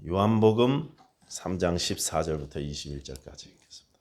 요한복음 3장 14절부터 21절까지 읽겠습니다.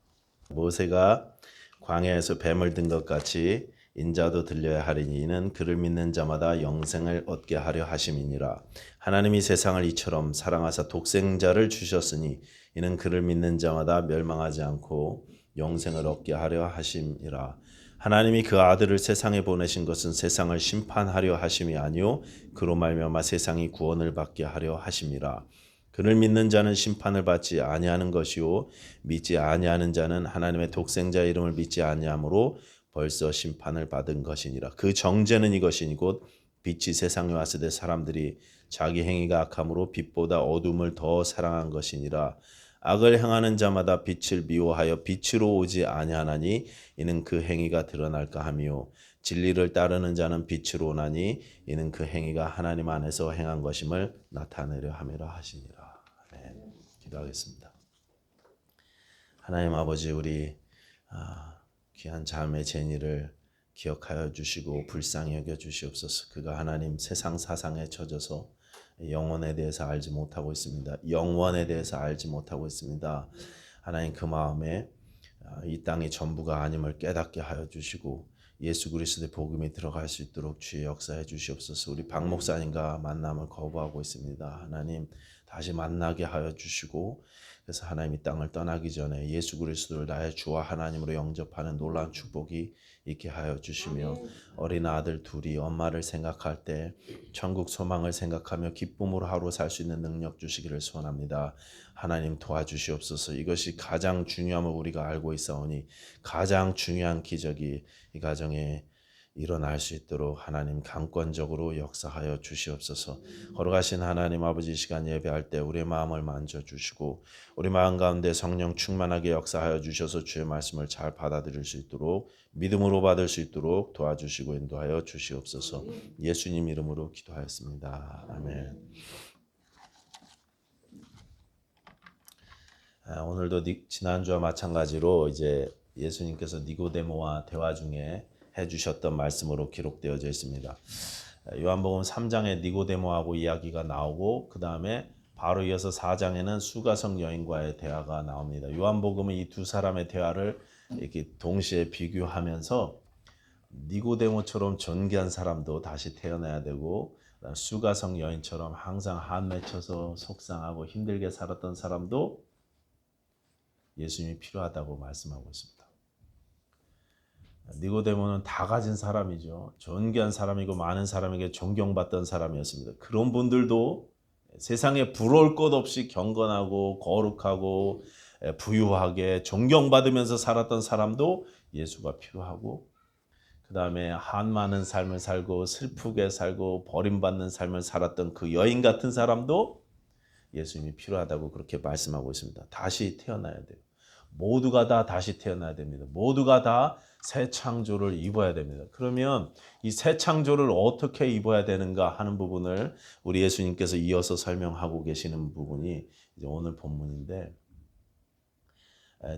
모세가 광야에서 뱀을 든 것 같이 인자도 들려야 하리니 이는 그를 믿는 자마다 영생을 얻게 하려 하심이니라. 하나님이 세상을 이처럼 사랑하사 독생자를 주셨으니 이는 그를 믿는 자마다 멸망하지 않고 영생을 얻게 하려 하심이라. 하나님이 그 아들을 세상에 보내신 것은 세상을 심판하려 하심이 아니요 그로 말미암아 세상이 구원을 받게 하려 하심이라. 그를 믿는 자는 심판을 받지 아니하는 것이요 믿지 아니하는 자는 하나님의 독생자의 이름을 믿지 아니하므로 벌써 심판을 받은 것이니라. 그 정죄는 이것이니 곧 빛이 세상에 왔을 때 사람들이 자기 행위가 악함으로 빛보다 어둠을 더 사랑한 것이니라. 악을 행하는 자마다 빛을 미워하여 빛으로 오지 아니하나니 이는 그 행위가 드러날까 하미요 진리를 따르는 자는 빛으로 오나니 이는 그 행위가 하나님 안에서 행한 것임을 나타내려 함이라 하시니라. 아멘. 기도하겠습니다. 하나님 아버지, 우리 귀한 자매 제니를 기억하여 주시고 불쌍히 여겨 주시옵소서. 그가 하나님 세상 사상에 젖어서 영원에 대해서 알지 못하고 있습니다. 영원에 대해서 알지 못하고 있습니다. 하나님 그 마음에 이 땅이 전부가 아님을 깨닫게 하여 주시고 예수 그리스도의 복음이 들어갈 수 있도록 주의 역사해 주시옵소서. 우리 박 목사님과 만남을 거부하고 있습니다. 하나님 다시 만나게 하여 주시고 그래서 하나님 이 땅을 떠나기 전에 예수 그리스도를 나의 주와 하나님으로 영접하는 놀라운 축복이 있게 하여 주시며 어린 아들 둘이 엄마를 생각할 때 천국 소망을 생각하며 기쁨으로 하루 살 수 있는 능력 주시기를 소원합니다. 하나님 도와주시옵소서. 이것이 가장 중요함을 우리가 알고 있사오니 가장 중요한 기적이 이 가정에 일어날 수 있도록 하나님 강권적으로 역사하여 주시옵소서. 걸어가신 하나님 아버지, 시간 예배할 때 우리의 마음을 만져주시고 우리 마음 가운데 성령 충만하게 역사하여 주셔서 주의 말씀을 잘 받아들일 수 있도록 믿음으로 받을 수 있도록 도와주시고 인도하여 주시옵소서. 예수님 이름으로 기도하였습니다. 아멘. 오늘도 지난주와 마찬가지로 이제 예수님께서 니고데모와 대화 중에 해주셨던 말씀으로 기록되어져 있습니다. 요한복음 3장에 니고데모하고 이야기가 나오고 그 다음에 바로 이어서 4장에는 수가성 여인과의 대화가 나옵니다. 요한복음은 이 두 사람의 대화를 이렇게 동시에 비교하면서 니고데모처럼 존귀한 사람도 다시 태어나야 되고 수가성 여인처럼 항상 한 맺혀서 속상하고 힘들게 살았던 사람도 예수님이 필요하다고 말씀하고 있습니다. 니고데모는 다 가진 사람이죠. 존귀한 사람이고 많은 사람에게 존경받던 사람이었습니다. 그런 분들도 세상에 부러울 것 없이 경건하고 거룩하고 부유하게 존경받으면서 살았던 사람도 예수가 필요하고 그 다음에 한 많은 삶을 살고 슬프게 살고 버림받는 삶을 살았던 그 여인 같은 사람도 예수님이 필요하다고 그렇게 말씀하고 있습니다. 다시 태어나야 돼요. 모두가 다 다시 태어나야 됩니다. 모두가 다 새 창조를 입어야 됩니다. 그러면 이 새 창조를 어떻게 입어야 되는가 하는 부분을 우리 예수님께서 이어서 설명하고 계시는 부분이 이제 오늘 본문인데,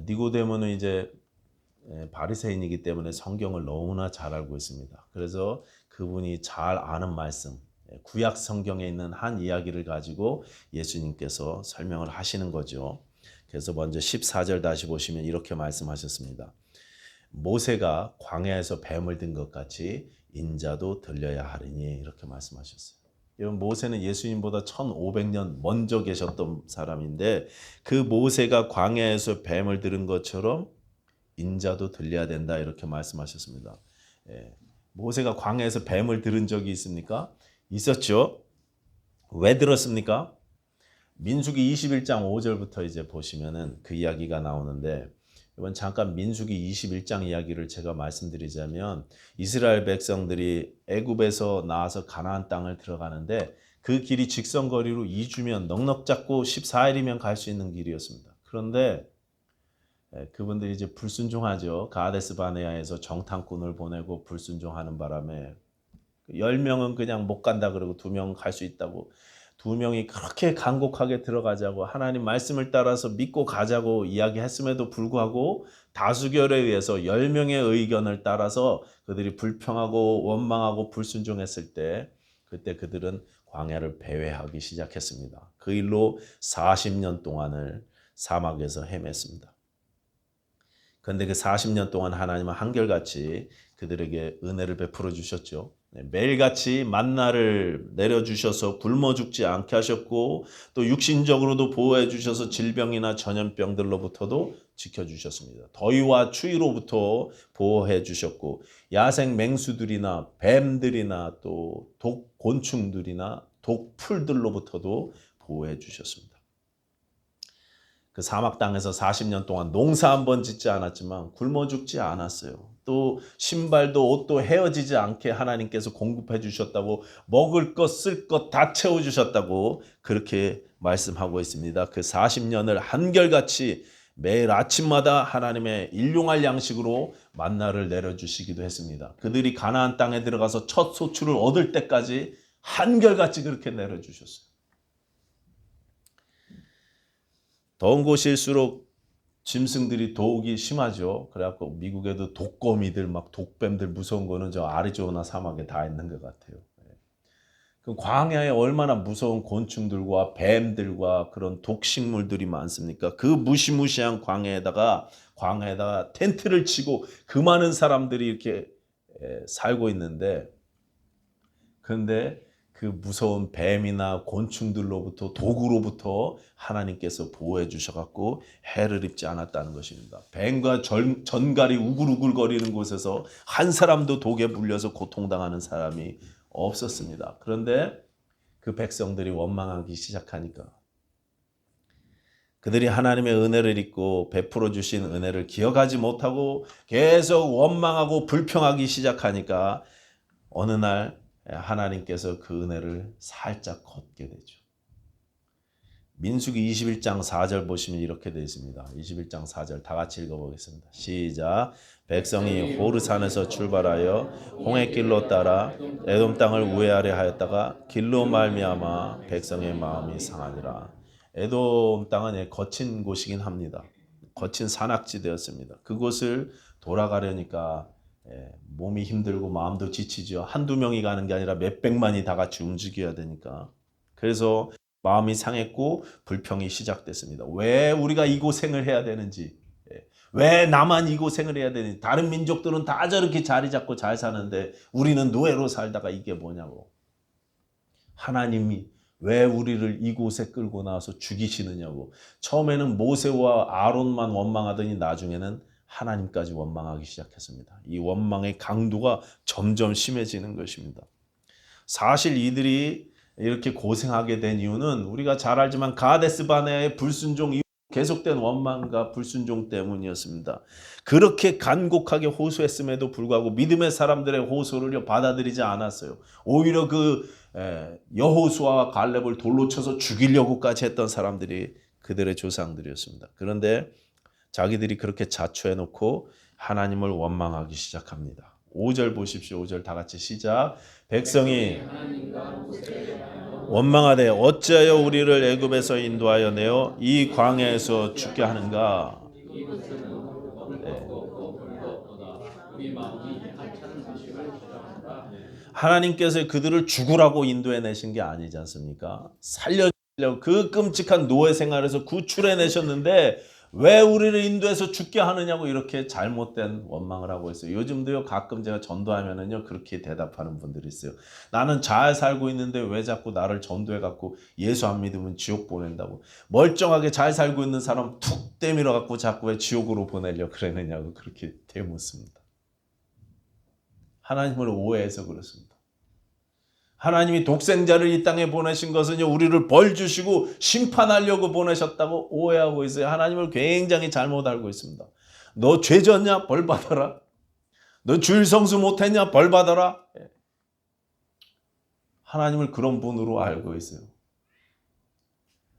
니고데모는 이제 바리새인이기 때문에 성경을 너무나 잘 알고 있습니다. 그래서 그분이 잘 아는 말씀, 구약 성경에 있는 한 이야기를 가지고 예수님께서 설명을 하시는 거죠. 그래서 먼저 14절 다시 보시면 이렇게 말씀하셨습니다. 모세가 광야에서 뱀을 든 것 같이 인자도 들려야 하리니 이렇게 말씀하셨어요. 여러분, 모세는 예수님보다 1500년 먼저 계셨던 사람인데 그 모세가 광야에서 뱀을 들은 것처럼 인자도 들려야 된다 이렇게 말씀하셨습니다. 모세가 광야에서 뱀을 들은 적이 있습니까? 있었죠. 왜 들었습니까? 민수기 21장 5절부터 이제 보시면은 그 이야기가 나오는데, 이번 잠깐 민수기 21장 이야기를 제가 말씀드리자면 이스라엘 백성들이 애굽에서 나와서 가나안 땅을 들어가는데 그 길이 직선거리로 2주면 넉넉 잡고 14일이면 갈 수 있는 길이었습니다. 그런데 그분들이 이제 불순종하죠. 가데스 바네아에서 정탐꾼을 보내고 불순종하는 바람에 10명은 그냥 못 간다 그러고 2명은 갈 수 있다고 2명이 그렇게 간곡하게 들어가자고 하나님 말씀을 따라서 믿고 가자고 이야기했음에도 불구하고 다수결에 의해서 10명의 의견을 따라서 그들이 불평하고 원망하고 불순종했을 때 그때 그들은 광야를 배회하기 시작했습니다. 그 일로 40년 동안을 사막에서 헤맸습니다. 그런데 그 40년 동안 하나님은 한결같이 그들에게 은혜를 베풀어 주셨죠. 매일같이 만나를 내려주셔서 굶어 죽지 않게 하셨고 또 육신적으로도 보호해 주셔서 질병이나 전염병들로부터도 지켜주셨습니다. 더위와 추위로부터 보호해 주셨고 야생 맹수들이나 뱀들이나 또 독곤충들이나 독풀들로부터도 보호해 주셨습니다. 그 사막 땅에서 40년 동안 농사 한 번 짓지 않았지만 굶어 죽지 않았어요. 또 신발도 옷도 헤어지지 않게 하나님께서 공급해 주셨다고 먹을 것 쓸 것 다 채워 주셨다고 그렇게 말씀하고 있습니다. 그 40년을 한결같이 매일 아침마다 하나님의 일용할 양식으로 만나를 내려주시기도 했습니다. 그들이 가나안 땅에 들어가서 첫 소출을 얻을 때까지 한결같이 그렇게 내려주셨어요. 더운 곳일수록 짐승들이 더욱이 심하죠. 그래갖고 미국에도 독거미들 막 독뱀들 무서운 거는 저 아리조나 사막에 다 있는 것 같아요. 그 광야에 얼마나 무서운 곤충들과 뱀들과 그런 독식물들이 많습니까? 그 무시무시한 광야에다가 텐트를 치고 그 많은 사람들이 이렇게 살고 있는데, 그런데 그 무서운 뱀이나 곤충들로부터 독으로부터 하나님께서 보호해 주셔갖고 해를 입지 않았다는 것입니다. 뱀과 전갈이 우글우글거리는 곳에서 한 사람도 독에 물려서 고통당하는 사람이 없었습니다. 그런데 그 백성들이 원망하기 시작하니까 그들이 하나님의 은혜를 잊고 베풀어 주신 은혜를 기억하지 못하고 계속 원망하고 불평하기 시작하니까 어느 날 하나님께서 그 은혜를 살짝 걷게 되죠. 민수기 21장 4절 보시면 이렇게 되어 있습니다. 21장 4절 다 같이 읽어보겠습니다. 시작. 백성이 호르산에서 출발하여 홍해길로 따라 에돔 땅을 우회하려 하였다가 길로 말미암아 백성의 마음이 상하니라. 에돔 땅은 거친 곳이긴 합니다. 거친 산악지대였습니다. 그곳을 돌아가려니까 몸이 힘들고 마음도 지치죠. 한두 명이 가는 게 아니라 몇백만이 다 같이 움직여야 되니까. 그래서 마음이 상했고 불평이 시작됐습니다. 왜 우리가 이 고생을 해야 되는지, 왜 나만 이 고생을 해야 되는지, 다른 민족들은 다 저렇게 자리 잡고 잘 사는데 우리는 노예로 살다가 이게 뭐냐고. 하나님이 왜 우리를 이곳에 끌고 나와서 죽이시느냐고. 처음에는 모세와 아론만 원망하더니 나중에는 하나님까지 원망하기 시작했습니다. 이 원망의 강도가 점점 심해지는 것입니다. 사실 이들이 이렇게 고생하게 된 이유는 우리가 잘 알지만 가데스 바네아의 불순종 이후 계속된 원망과 불순종 때문이었습니다. 그렇게 간곡하게 호소했음에도 불구하고 믿음의 사람들의 호소를 받아들이지 않았어요. 오히려 그 여호수아와 갈렙을 돌로 쳐서 죽이려고까지 했던 사람들이 그들의 조상들이었습니다. 그런데 자기들이 그렇게 자초해놓고 하나님을 원망하기 시작합니다. 5절 보십시오. 5절 다 같이 시작. 백성이 원망하되 어찌하여 우리를 애굽에서 인도하여 내어 이 광야에서 죽게 하는가. 하나님께서 그들을 죽으라고 인도해 내신 게 아니지 않습니까? 살려주려고 그 끔찍한 노예 생활에서 구출해 내셨는데 왜 우리를 인도해서 죽게 하느냐고 이렇게 잘못된 원망을 하고 있어요. 요즘도요 가끔 제가 전도하면은요 그렇게 대답하는 분들이 있어요. 나는 잘 살고 있는데 왜 자꾸 나를 전도해 갖고 예수 안 믿으면 지옥 보낸다고. 멀쩡하게 잘 살고 있는 사람 툭 때밀어 갖고 자꾸 왜 지옥으로 보내려 그러느냐고 그렇게 되묻습니다. 하나님을 오해해서 그렇습니다. 하나님이 독생자를 이 땅에 보내신 것은요 우리를 벌 주시고 심판하려고 보내셨다고 오해하고 있어요. 하나님을 굉장히 잘못 알고 있습니다. 너 죄 졌냐? 벌 받아라. 너 주일 성수 못했냐? 벌 받아라. 하나님을 그런 분으로 알고 있어요.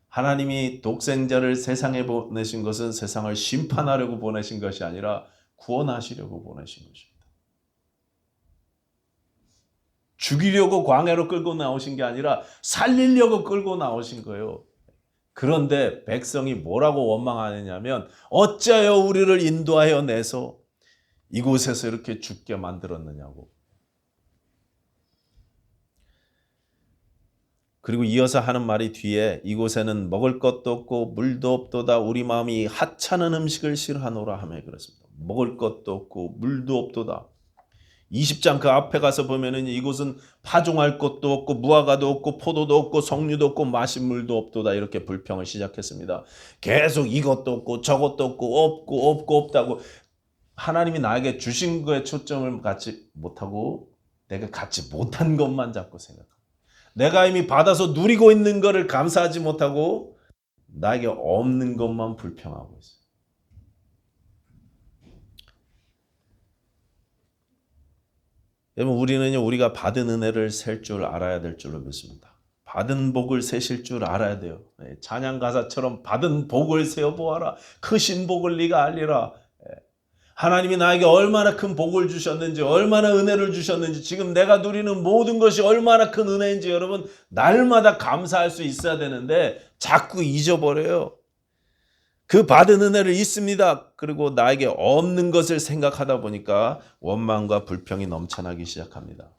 하나님이 독생자를 세상에 보내신 것은 세상을 심판하려고 보내신 것이 아니라 구원하시려고 보내신 것입니다. 죽이려고 광야로 끌고 나오신 게 아니라 살리려고 끌고 나오신 거예요. 그런데 백성이 뭐라고 원망하느냐면 어찌하여 우리를 인도하여 내서 이곳에서 이렇게 죽게 만들었느냐고. 그리고 이어서 하는 말이 뒤에 이곳에는 먹을 것도 없고 물도 없도다 우리 마음이 하찮은 음식을 싫어하노라 하며 그렇습니다. 먹을 것도 없고 물도 없도다. 20장 그 앞에 가서 보면은 이곳은 파종할 것도 없고 무화과도 없고 포도도 없고 석류도 없고 마실 물도 없도다 이렇게 불평을 시작했습니다. 계속 이것도 없고 저것도 없고 없다고 하나님이 나에게 주신 거에 초점을 갖지 못하고 내가 갖지 못한 것만 자꾸 생각합니다. 내가 이미 받아서 누리고 있는 것을 감사하지 못하고 나에게 없는 것만 불평하고 있어요. 여러분 우리는요 우리가 받은 은혜를 셀 줄 알아야 될 줄로 믿습니다. 받은 복을 세실 줄 알아야 돼요. 찬양 가사처럼 받은 복을 세어 보아라. 크신 복을 네가 알리라. 하나님이 나에게 얼마나 큰 복을 주셨는지 얼마나 은혜를 주셨는지 지금 내가 누리는 모든 것이 얼마나 큰 은혜인지 여러분 날마다 감사할 수 있어야 되는데 자꾸 잊어버려요. 그 받은 은혜를 잊습니다. 그리고 나에게 없는 것을 생각하다 보니까 원망과 불평이 넘쳐나기 시작합니다.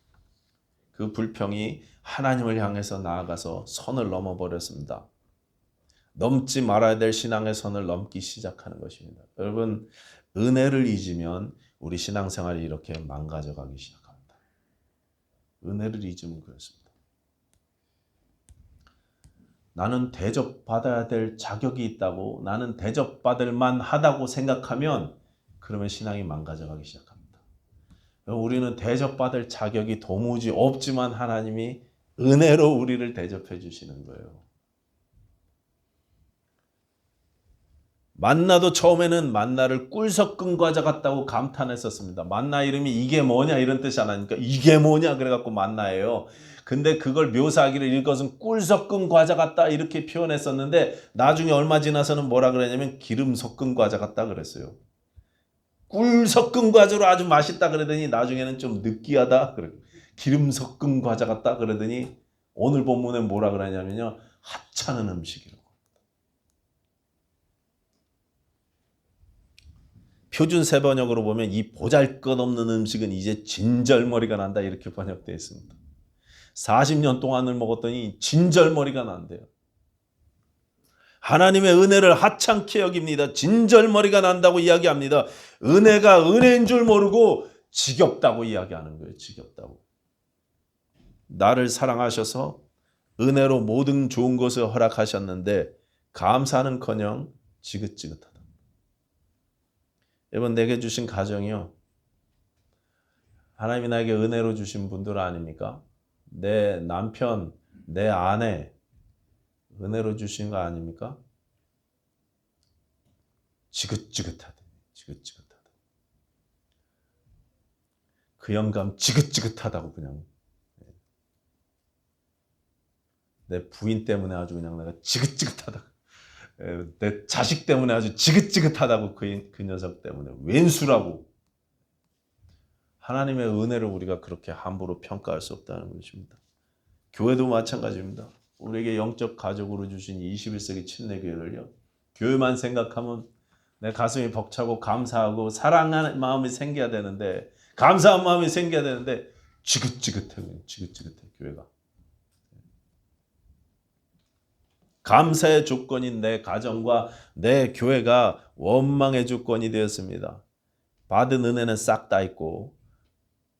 그 불평이 하나님을 향해서 나아가서 선을 넘어버렸습니다. 넘지 말아야 될 신앙의 선을 넘기 시작하는 것입니다. 여러분 은혜를 잊으면 우리 신앙생활이 이렇게 망가져가기 시작합니다. 은혜를 잊으면 그렇습니다. 나는 대접받아야 될 자격이 있다고 나는 대접받을 만하다고 생각하면 그러면 신앙이 망가져가기 시작합니다. 우리는 대접받을 자격이 도무지 없지만 하나님이 은혜로 우리를 대접해 주시는 거예요. 만나도 처음에는 만나를 꿀 섞은 과자 같다고 감탄했었습니다. 만나 이름이 이게 뭐냐 이런 뜻이 아니니까 이게 뭐냐 그래갖고 만나예요. 근데 그걸 묘사하기를 이것은 꿀 섞은 과자 같다 이렇게 표현했었는데 나중에 얼마 지나서는 뭐라 그랬냐면 기름 섞은 과자 같다 그랬어요. 꿀 섞은 과자로 아주 맛있다 그러더니 나중에는 좀 느끼하다 그래. 기름 섞은 과자 같다 그러더니 오늘 본문에 뭐라 그러냐면요 하찮은 음식이라고. 표준 세번역으로 보면 이 보잘것없는 음식은 이제 진절머리가 난다 이렇게 번역되어 있습니다. 40년 동안을 먹었더니 진절머리가 난대요. 하나님의 은혜를 하찮게 여깁니다. 진절머리가 난다고 이야기합니다. 은혜가 은혜인 줄 모르고 지겹다고 이야기하는 거예요. 지겹다고. 나를 사랑하셔서 은혜로 모든 좋은 것을 허락하셨는데 감사는커녕 지긋지긋하다. 여러분 내게 주신 가정이요. 하나님이 나에게 은혜로 주신 분들 아닙니까? 내 남편, 내 아내 은혜로 주신 거 아닙니까? 지긋지긋하다. 지긋지긋하다. 그 영감 지긋지긋하다고 그냥. 내 부인 때문에 아주 그냥 내가 지긋지긋하다. 내 자식 때문에 아주 지긋지긋하다고 그 녀석 때문에 왼수라고. 하나님의 은혜를 우리가 그렇게 함부로 평가할 수 없다는 것입니다. 교회도 마찬가지입니다. 우리에게 영적 가족으로 주신 21세기 침례교회를요. 교회만 생각하면 내 가슴이 벅차고 감사하고 사랑하는 마음이 생겨야 되는데 감사한 마음이 생겨야 되는데 지긋지긋해 교회가. 감사의 조건인 내 가정과 내 교회가 원망의 조건이 되었습니다. 받은 은혜는 싹 다 있고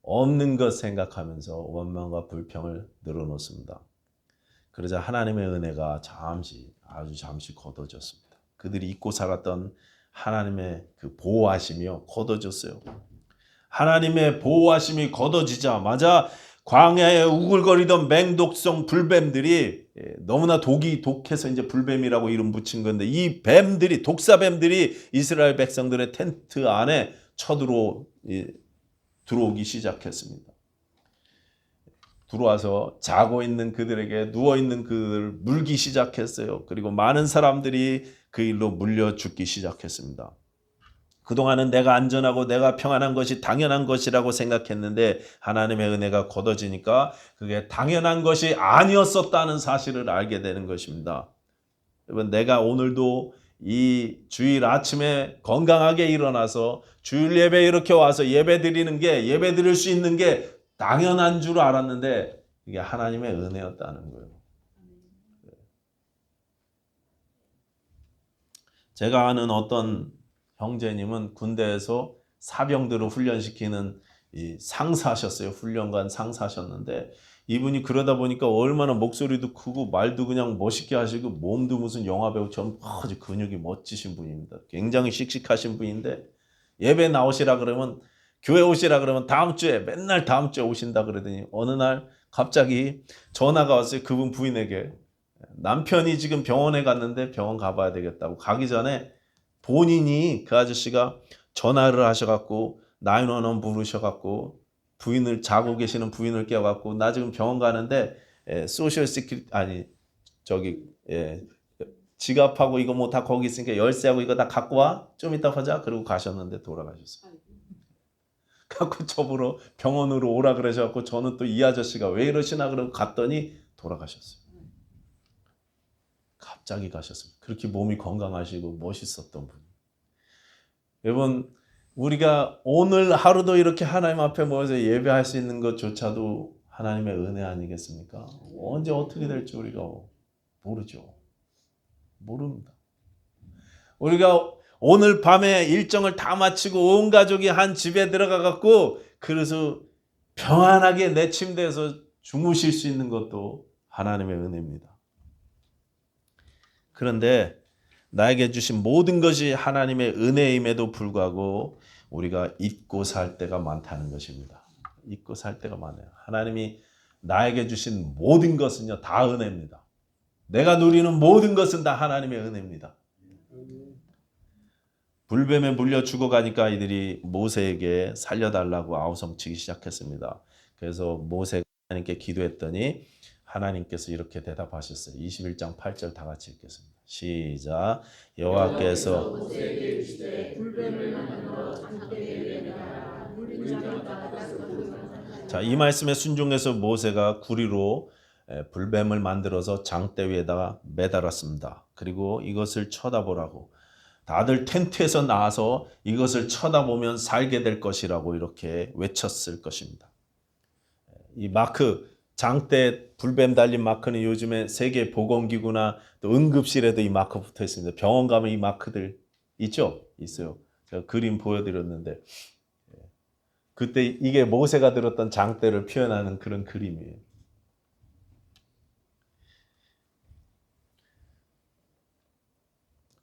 없는 것 생각하면서 원망과 불평을 늘어놓습니다. 그러자 하나님의 은혜가 아주 잠시 걷어졌습니다. 그들이 잊고 살았던 하나님의 그 보호하심이요 걷어졌어요. 하나님의 보호하심이 걷어지자마자 광야에 우글거리던 맹독성 불뱀들이 너무나 독해서 이제 불뱀이라고 이름 붙인 건데 이 뱀들이 독사뱀들이 이스라엘 백성들의 텐트 안에 들어오기 시작했습니다. 들어와서 자고 있는 그들에게 누워 있는 그들을 물기 시작했어요. 그리고 많은 사람들이 그 일로 물려 죽기 시작했습니다. 그동안은 내가 안전하고 내가 평안한 것이 당연한 것이라고 생각했는데 하나님의 은혜가 걷어지니까 그게 당연한 것이 아니었었다는 사실을 알게 되는 것입니다. 여러분 내가 오늘도 이 주일 아침에 건강하게 일어나서 주일 예배 이렇게 와서 예배 드릴 수 있는 게 당연한 줄 알았는데 이게 하나님의 은혜였다는 거예요. 제가 아는 어떤 형제님은 군대에서 사병들을 훈련시키는 이 상사하셨어요. 훈련관 상사하셨는데 이분이 그러다 보니까 얼마나 목소리도 크고 말도 그냥 멋있게 하시고 몸도 무슨 영화배우처럼 아주 근육이 멋지신 분입니다. 굉장히 씩씩하신 분인데 예배 나오시라 그러면 교회 오시라 그러면 다음 주에 맨날 다음 주에 오신다 그러더니 어느 날 갑자기 전화가 왔어요. 그분 부인에게. 남편이 지금 병원에 갔는데 병원 가봐야 되겠다고. 가기 전에 본인이 그 아저씨가 전화를 하셔갖고 911 부르셔갖고 부인을 자고 계시는 부인을 깨워갖고 나 지금 병원 가는데 소셜 시큐리티 아니 저기 지갑하고 이거 뭐 다 거기 있으니까 열쇠하고 이거 다 갖고 와. 좀 이따 하자. 그러고 가셨는데 돌아가셨어요. 갖고 저보러 병원으로 오라 그러셔갖고 저는 또 이 아저씨가 왜 이러시나 그러고 갔더니 돌아가셨어요. 갑자기 가셨어요. 그렇게 몸이 건강하시고 멋있었던 분. 여러분 우리가 오늘 하루도 이렇게 하나님 앞에 모여서 예배할 수 있는 것조차도 하나님의 은혜 아니겠습니까? 언제 어떻게 될지 우리가 모르죠. 모릅니다. 우리가 오늘 밤에 일정을 다 마치고 온 가족이 한 집에 들어가 갖고 그래서 평안하게 내 침대에서 주무실 수 있는 것도 하나님의 은혜입니다. 그런데 나에게 주신 모든 것이 하나님의 은혜임에도 불구하고 우리가 잊고 살 때가 많다는 것입니다. 잊고 살 때가 많아요. 하나님이 나에게 주신 모든 것은요 다 은혜입니다. 내가 누리는 모든 것은 다 하나님의 은혜입니다. 불뱀에 물려 죽어가니까 이들이 모세에게 살려달라고 아우성치기 시작했습니다. 그래서 모세가 하나님께 기도했더니 하나님께서 이렇게 대답하셨어요. 21장 8절 다 같이 읽겠습니다. 시작. 여호와께서 모세에게 이르시되 불뱀을 만들어 장대에 매라 물린 자가 바다에서 보이나. 자, 이 말씀에 순종해서 모세가 구리로 불뱀을 만들어서 장대 위에다가 매달았습니다. 그리고 이것을 쳐다보라고 다들 텐트에서 나와서 이것을 쳐다보면 살게 될 것이라고 이렇게 외쳤을 것입니다. 이 마크 장대 불뱀 달린 마크는 요즘에 세계보건기구나 또 응급실에도 이 마크 붙어 있습니다. 병원 가면 이 마크들 있죠? 있어요. 제가 그림 보여드렸는데 그때 이게 모세가 들었던 장대를 표현하는 그런 그림이에요.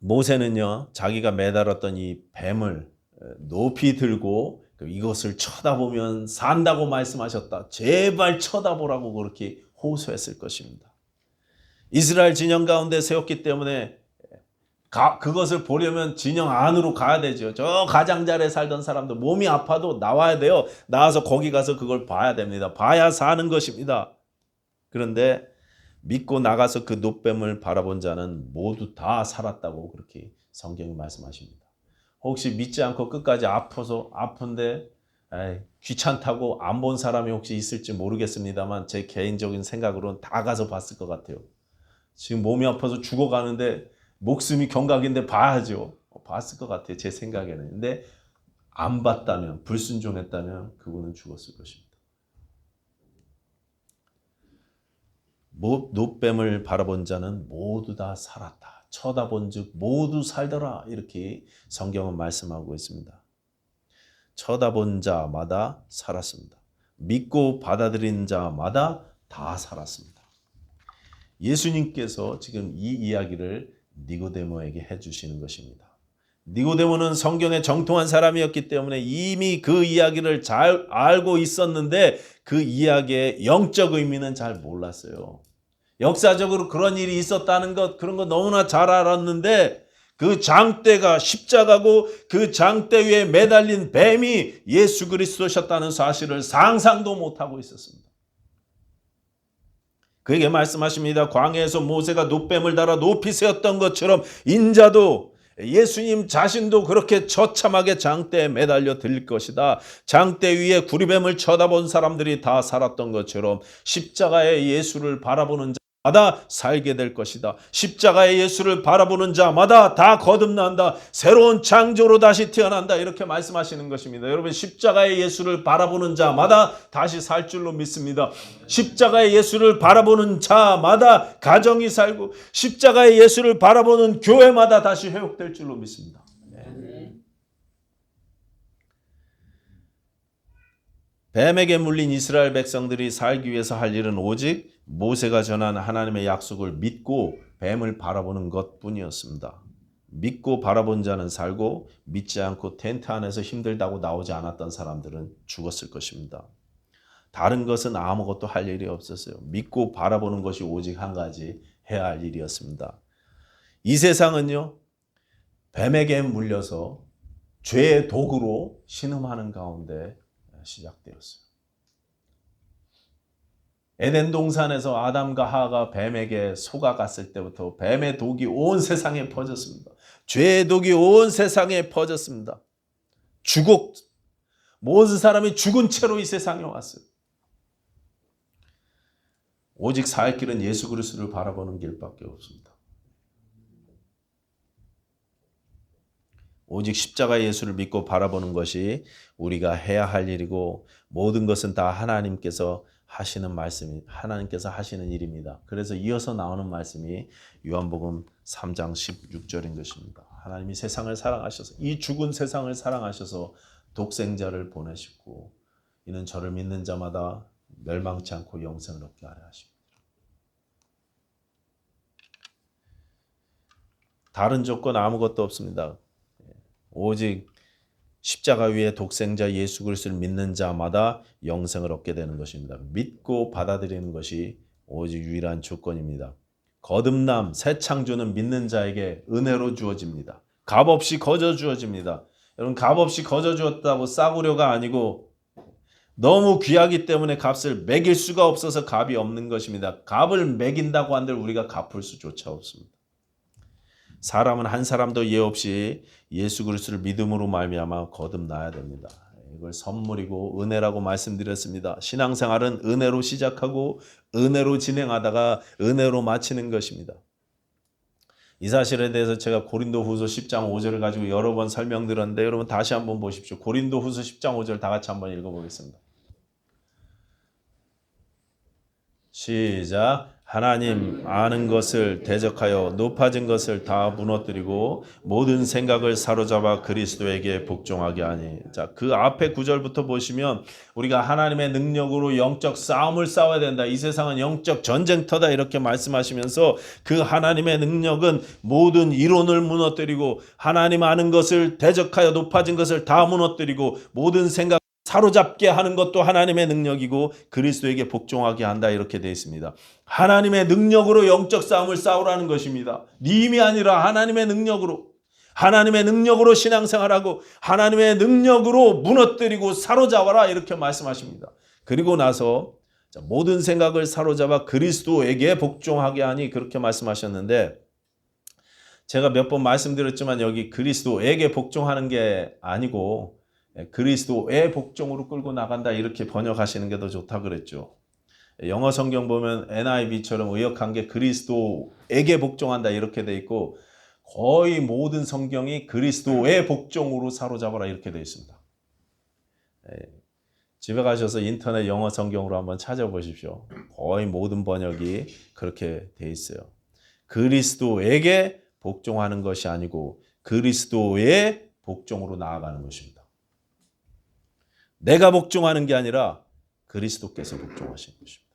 모세는요 자기가 매달았던 이 뱀을 높이 들고 이것을 쳐다보면 산다고 말씀하셨다. 제발 쳐다보라고 그렇게 호소했을 것입니다. 이스라엘 진영 가운데 세웠기 때문에 그것을 보려면 진영 안으로 가야 되죠. 저 가장자리에 살던 사람도 몸이 아파도 나와야 돼요. 나와서 거기 가서 그걸 봐야 됩니다. 봐야 사는 것입니다. 그런데 믿고 나가서 그 놋뱀을 바라본 자는 모두 다 살았다고 그렇게 성경이 말씀하십니다. 혹시 믿지 않고 끝까지 아픈데 귀찮다고 안 본 사람이 혹시 있을지 모르겠습니다만 제 개인적인 생각으로는 다 가서 봤을 것 같아요. 지금 몸이 아파서 죽어가는데 목숨이 경각인데 봐야죠. 봤을 것 같아요. 제 생각에는. 근데 안 봤다면 불순종했다면 그분은 죽었을 것입니다. 놋뱀을 바라본 자는 모두 다 살았다. 쳐다본 즉 모두 살더라. 이렇게 성경은 말씀하고 있습니다. 쳐다본 자마다 살았습니다. 믿고 받아들인 자마다 다 살았습니다. 예수님께서 지금 이 이야기를 니고데모에게 해주시는 것입니다. 니고데모는 성경에 정통한 사람이었기 때문에 이미 그 이야기를 잘 알고 있었는데 그 이야기의 영적 의미는 잘 몰랐어요. 역사적으로 그런 일이 있었다는 것, 그런 거 너무나 잘 알았는데 그 장대가 십자가고 그 장대 위에 매달린 뱀이 예수 그리스도셨다는 사실을 상상도 못하고 있었습니다. 그에게 말씀하십니다. 광야에서 모세가 놋뱀을 달아 높이 세웠던 것처럼 인자도 예수님 자신도 그렇게 처참하게 장대에 매달려 들릴 것이다. 장대 위에 구리뱀을 쳐다본 사람들이 다 살았던 것처럼 십자가의 예수를 바라보는 마다 살게 될 것이다. 십자가의 예수를 바라보는 자마다 다 거듭난다. 새로운 창조로 다시 태어난다. 이렇게 말씀하시는 것입니다. 여러분, 십자가의 예수를 바라보는 자마다 다시 살 줄로 믿습니다. 십자가의 예수를 바라보는 자마다 가정이 살고 십자가의 예수를 바라보는 교회마다 다시 회복될 줄로 믿습니다. 뱀에게 물린 이스라엘 백성들이 살기 위해서 할 일은 오직 모세가 전한 하나님의 약속을 믿고 뱀을 바라보는 것뿐이었습니다. 믿고 바라본 자는 살고 믿지 않고 텐트 안에서 힘들다고 나오지 않았던 사람들은 죽었을 것입니다. 다른 것은 아무것도 할 일이 없었어요. 믿고 바라보는 것이 오직 한 가지 해야 할 일이었습니다. 이 세상은요, 뱀에게 물려서 죄의 도구로 신음하는 가운데 시작되었어요. 에덴 동산에서 아담과 하와가 뱀에게 속아갔을 때부터 뱀의 독이 온 세상에 퍼졌습니다. 죄의 독이 온 세상에 퍼졌습니다. 모든 사람이 죽은 채로 이 세상에 왔어요. 오직 살 길은 예수 그리스도를 바라보는 길밖에 없습니다. 오직 십자가 예수를 믿고 바라보는 것이 우리가 해야 할 일이고 모든 것은 다 하나님께서 하시는 말씀이 하나님께서 하시는 일입니다. 그래서 이어서 나오는 말씀이 요한복음 3장 16절인 것입니다. 하나님이 세상을 사랑하셔서 이 죽은 세상을 사랑하셔서 독생자를 보내시고 이는 저를 믿는 자마다 멸망치 않고 영생을 얻게 하려 하십니다. 다른 조건 아무것도 없습니다. 오직 십자가 위에 독생자 예수 그리스도를 믿는 자마다 영생을 얻게 되는 것입니다. 믿고 받아들이는 것이 오직 유일한 조건입니다. 거듭남, 새 창조는 믿는 자에게 은혜로 주어집니다. 값없이 거저 주어집니다. 여러분, 값없이 거저 주었다고 싸구려가 아니고 너무 귀하기 때문에 값을 매길 수가 없어서 값이 없는 것입니다. 값을 매긴다고 한들 우리가 갚을 수조차 없습니다. 사람은 한 사람도 예 없이 예수 그리스도를 믿음으로 말미암아 거듭나야 됩니다. 이걸 선물이고 은혜라고 말씀드렸습니다. 신앙생활은 은혜로 시작하고 은혜로 진행하다가 은혜로 마치는 것입니다. 이 사실에 대해서 제가 고린도후서 10장 5절을 가지고 여러 번 설명드렸는데 여러분 다시 한번 보십시오. 고린도후서 10장 5절 다 같이 한번 읽어보겠습니다. 시작. 하나님 아는 것을 대적하여 높아진 것을 다 무너뜨리고 모든 생각을 사로잡아 그리스도에게 복종하게 하니. 자, 그 앞에 구절부터 보시면 우리가 하나님의 능력으로 영적 싸움을 싸워야 된다. 이 세상은 영적 전쟁터다 이렇게 말씀하시면서 그 하나님의 능력은 모든 이론을 무너뜨리고 하나님 아는 것을 대적하여 높아진 것을 다 무너뜨리고 모든 생각 사로잡게 하는 것도 하나님의 능력이고 그리스도에게 복종하게 한다 이렇게 되어 있습니다. 하나님의 능력으로 영적 싸움을 싸우라는 것입니다. 네 힘이 아니라 하나님의 능력으로 신앙생활하고 하나님의 능력으로 무너뜨리고 사로잡아라 이렇게 말씀하십니다. 그리고 나서 모든 생각을 사로잡아 그리스도에게 복종하게 하니 그렇게 말씀하셨는데 제가 몇 번 말씀드렸지만 여기 그리스도에게 복종하는 게 아니고 그리스도의 복종으로 끌고 나간다 이렇게 번역하시는 게 더 좋다 그랬죠. 영어 성경 보면 NIV처럼 의역한 게 그리스도에게 복종한다 이렇게 돼 있고 거의 모든 성경이 그리스도의 복종으로 사로잡아라 이렇게 돼 있습니다. 집에 가셔서 인터넷 영어 성경으로 한번 찾아보십시오. 거의 모든 번역이 그렇게 돼 있어요. 그리스도에게 복종하는 것이 아니고 그리스도의 복종으로 나아가는 것입니다. 내가 복종하는 게 아니라 그리스도께서 복종하시는 것입니다.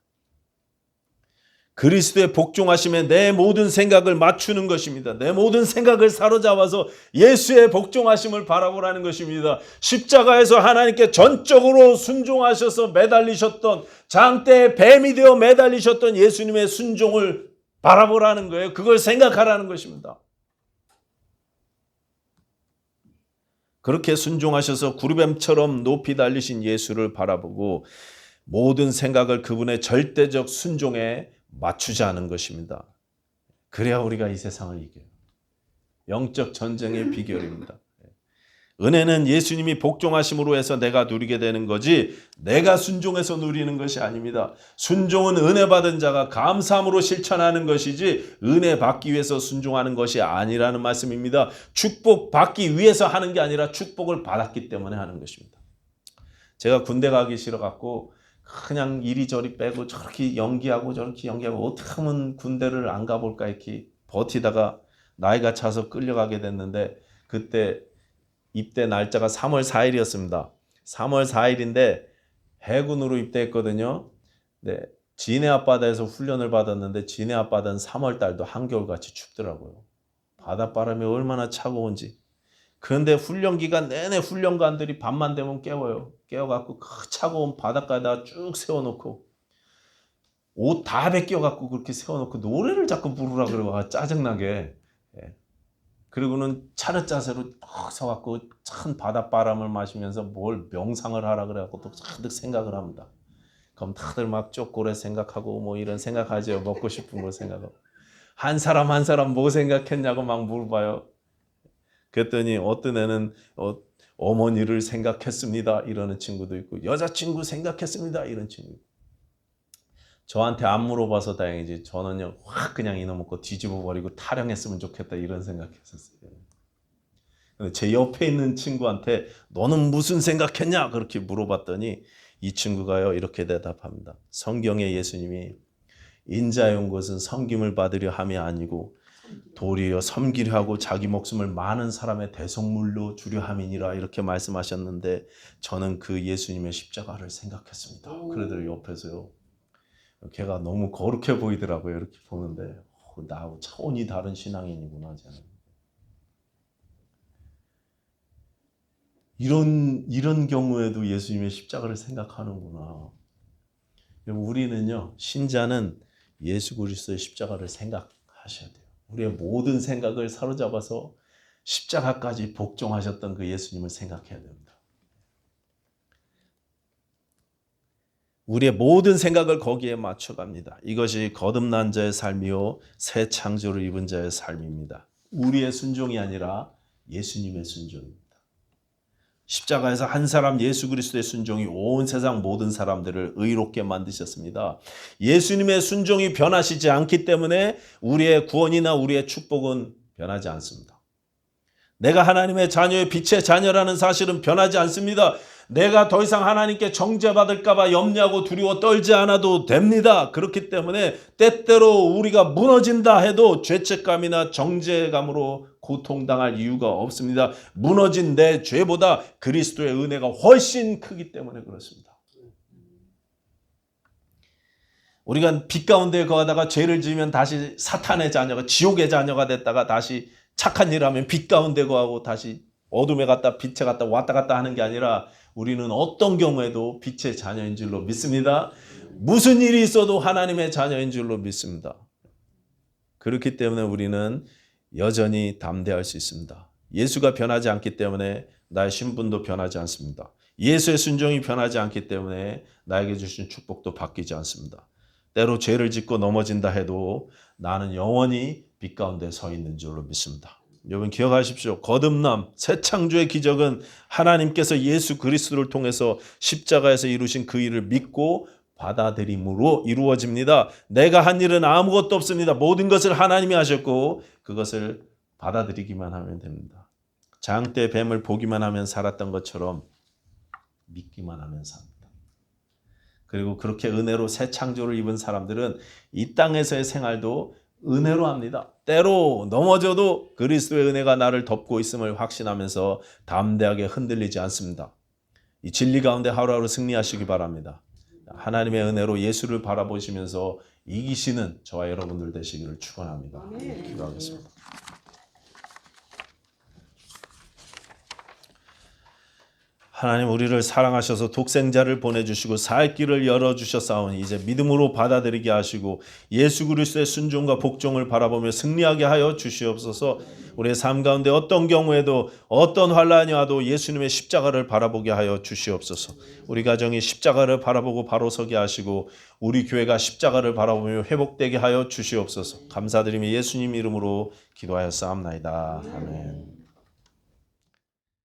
그리스도의 복종하심에 내 모든 생각을 맞추는 것입니다. 내 모든 생각을 사로잡아서 예수의 복종하심을 바라보라는 것입니다. 십자가에서 하나님께 전적으로 순종하셔서 매달리셨던 장대에 뱀이 되어 매달리셨던 예수님의 순종을 바라보라는 거예요. 그걸 생각하라는 것입니다. 그렇게 순종하셔서 구르뱀처럼 높이 달리신 예수를 바라보고 모든 생각을 그분의 절대적 순종에 맞추자는 것입니다. 그래야 우리가 이 세상을 이겨요. 영적 전쟁의 비결입니다. 은혜는 예수님이 복종하심으로 해서 내가 누리게 되는 거지 내가 순종해서 누리는 것이 아닙니다. 순종은 은혜 받은 자가 감사함으로 실천하는 것이지 은혜 받기 위해서 순종하는 것이 아니라는 말씀입니다. 축복 받기 위해서 하는 게 아니라 축복을 받았기 때문에 하는 것입니다. 제가 군대 가기 싫어갖고 그냥 이리저리 빼고 저렇게 연기하고 저렇게 연기하고 어떻게 하면 군대를 안 가볼까 이렇게 버티다가 나이가 차서 끌려가게 됐는데 그때 입대 날짜가 3월 4일이었습니다. 3월 4일인데 해군으로 입대했거든요. 네, 진해 앞바다에서 훈련을 받았는데 진해 앞바다는 3월 달도 한겨울같이 춥더라고요. 바닷바람이 얼마나 차가운지. 그런데 훈련 기간 내내 훈련관들이 밤만 되면 깨워요. 깨워갖고 그 차가운 바닷가에다 쭉 세워놓고 옷 다 벗겨갖고 그렇게 세워놓고 노래를 자꾸 부르라 그러고 짜증나게. 예. 그리고는 차렷 자세로 딱 서갖고 찬 바닷바람을 마시면서 뭘 명상을 하라 그래갖고 또 잔뜩 생각을 합니다. 그럼 다들 막 쪼꼬레 생각하고 뭐 이런 생각하죠. 먹고 싶은 거 생각하고. 한 사람 한 사람 뭐 생각했냐고 막 물어봐요. 그랬더니 어떤 애는 어머니를 생각했습니다 이러는 친구도 있고 여자친구 생각했습니다 이런 친구 있고. 저한테 안 물어봐서 다행이지 저는요 확 그냥 이놈 먹고 뒤집어 버리고 타령했으면 좋겠다 이런 생각했었어요. 근데 제 옆에 있는 친구한테 너는 무슨 생각했냐 그렇게 물어봤더니 이 친구가요 이렇게 대답합니다. 성경에 예수님이 인자에 온 것은 섬김을 받으려 함이 아니고 도리어 섬기려 하고 자기 목숨을 많은 사람의 대속물로 주려 함이니라 이렇게 말씀하셨는데 저는 그 예수님의 십자가를 생각했습니다. 그러더니 옆에서요. 걔가 너무 거룩해 보이더라고요. 이렇게 보는데 나하고 차원이 다른 신앙인이구나. 저는. 이런 경우에도 예수님의 십자가를 생각하는구나. 우리는요. 신자는 예수 그리스도의 십자가를 생각하셔야 돼요. 우리의 모든 생각을 사로잡아서 십자가까지 복종하셨던 그 예수님을 생각해야 됩니다. 우리의 모든 생각을 거기에 맞춰갑니다. 이것이 거듭난 자의 삶이요 새 창조를 입은 자의 삶입니다. 우리의 순종이 아니라 예수님의 순종입니다. 십자가에서 한 사람 예수 그리스도의 순종이 온 세상 모든 사람들을 의롭게 만드셨습니다. 예수님의 순종이 변하시지 않기 때문에 우리의 구원이나 우리의 축복은 변하지 않습니다. 내가 하나님의 자녀의 빛의 자녀라는 사실은 변하지 않습니다. 내가 더 이상 하나님께 정죄받을까 봐 염려하고 두려워 떨지 않아도 됩니다. 그렇기 때문에 때때로 우리가 무너진다 해도 죄책감이나 정죄감으로 고통당할 이유가 없습니다. 무너진 내 죄보다 그리스도의 은혜가 훨씬 크기 때문에 그렇습니다. 우리가 빛 가운데 거하다가 죄를 지으면 다시 사탄의 자녀가 지옥의 자녀가 됐다가 다시 착한 일 하면 빛 가운데 거하고 다시 어둠에 갔다 빛에 갔다 왔다 갔다 하는 게 아니라 우리는 어떤 경우에도 빛의 자녀인 줄로 믿습니다. 무슨 일이 있어도 하나님의 자녀인 줄로 믿습니다. 그렇기 때문에 우리는 여전히 담대할 수 있습니다. 예수가 변하지 않기 때문에 나의 신분도 변하지 않습니다. 예수의 순종이 변하지 않기 때문에 나에게 주신 축복도 바뀌지 않습니다. 때로 죄를 짓고 넘어진다 해도 나는 영원히 빛 가운데 서 있는 줄로 믿습니다. 여러분 기억하십시오. 거듭남, 새 창조의 기적은 하나님께서 예수 그리스도를 통해서 십자가에서 이루신 그 일을 믿고 받아들임으로 이루어집니다. 내가 한 일은 아무것도 없습니다. 모든 것을 하나님이 하셨고 그것을 받아들이기만 하면 됩니다. 장대 뱀을 보기만 하면 살았던 것처럼 믿기만 하면 삽니다. 그리고 그렇게 은혜로 새 창조를 입은 사람들은 이 땅에서의 생활도 은혜로 합니다. 때로 넘어져도 그리스도의 은혜가 나를 덮고 있음을 확신하면서 담대하게 흔들리지 않습니다. 이 진리 가운데 하루하루 승리하시기 바랍니다. 하나님의 은혜로 예수를 바라보시면서 이기시는 저와 여러분들 되시기를 축원합니다. 기도하겠습니다. 하나님 우리를 사랑하셔서 독생자를 보내주시고 살 길을 열어주셨사오니 이제 믿음으로 받아들이게 하시고 예수 그리스도의 순종과 복종을 바라보며 승리하게 하여 주시옵소서. 우리의 삶 가운데 어떤 경우에도 어떤 환난이 와도 예수님의 십자가를 바라보게 하여 주시옵소서. 우리 가정이 십자가를 바라보고 바로 서게 하시고 우리 교회가 십자가를 바라보며 회복되게 하여 주시옵소서. 감사드리며 예수님 이름으로 기도하였사옵나이다. 아멘.